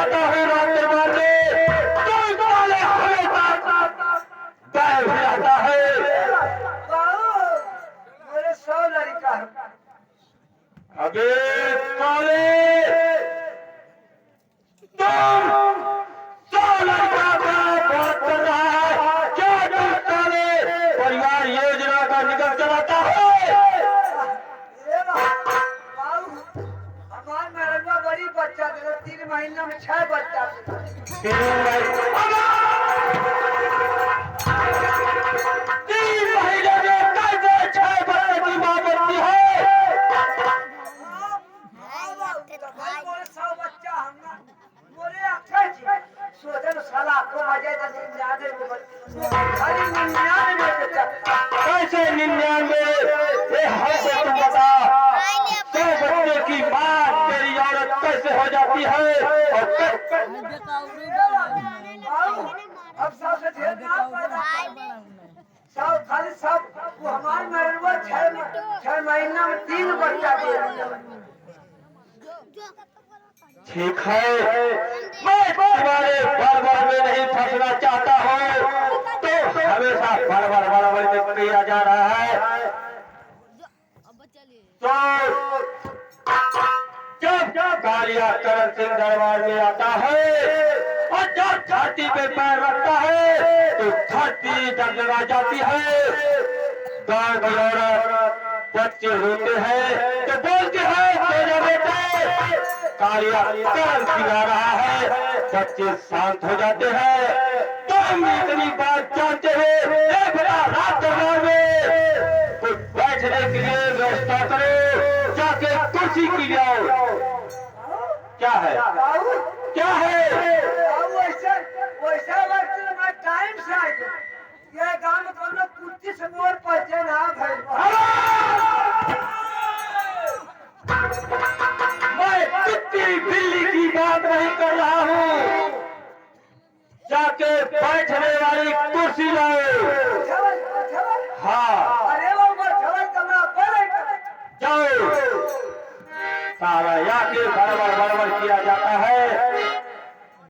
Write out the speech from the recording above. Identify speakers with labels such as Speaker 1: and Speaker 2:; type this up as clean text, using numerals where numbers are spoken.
Speaker 1: आता हूँ रात दरबार में तो साले हमेशा बैल भी आता है।
Speaker 2: मेरे 100 लड़का है।
Speaker 1: अबे साले तुम 100 लड़का का बात कर रहा है क्या? तुम साले परिवार योजना का निगम चलाता है?
Speaker 2: हमारे मेरा बड़ी बच्चा दे 3 महीना में 6 बच्चा दे।
Speaker 1: 3 महीने में कैसे 6 बच्चे की मां बनती है?
Speaker 2: बोले 100 बच्चा हमने बोले अच्छा जी सोचन साला को मजे तो 99 खाली 99 बच्चा।
Speaker 1: कैसे 99? ये हमको तुम बता, 100 बच्चे की मां तेरी औरत कैसे हो जाती है?
Speaker 2: अब सबसे ढेर ना पैदा सब खाली सब वो हमारे मेरे 6 महीना में 3 बच्चा दे।
Speaker 1: ठीक है, मैं तुम्हारे बड़बड़ में नहीं फंसना चाहता हूँ, तो हमेशा बड़बड़ में किया जा रहा है। तो जब कालिया करण सिंह दरबार में आता है और जब धरती पे पैर रखता है तो धरती जगमगा जाती है। गांव की औरत बच्चे रोते हैं तो बोलते हैं मेरे बेटे कालिया करण सिंह आ रहा है, बच्चे शांत हो जाते हैं। तुम इतनी बात जानते हो, एक बड़ा रात दरबार में कुछ बैठने के लिए व्यवस्था करो, जाके कुर्सी की जाओ। क्या है? क्या है?
Speaker 2: वैसा वक्त में टाइम से आ गया। ये गांव में कौन कुर्सी से मोर पहुंचे ना भाई।
Speaker 1: मैं कुत्ती बिल्ली की बात नहीं कर रहा हूँ, जाके बैठने वाली कुर्सी लाओ। हाँ
Speaker 2: अरे वो छवल कमरा पर
Speaker 1: जाओ, सारा या के बड़बड़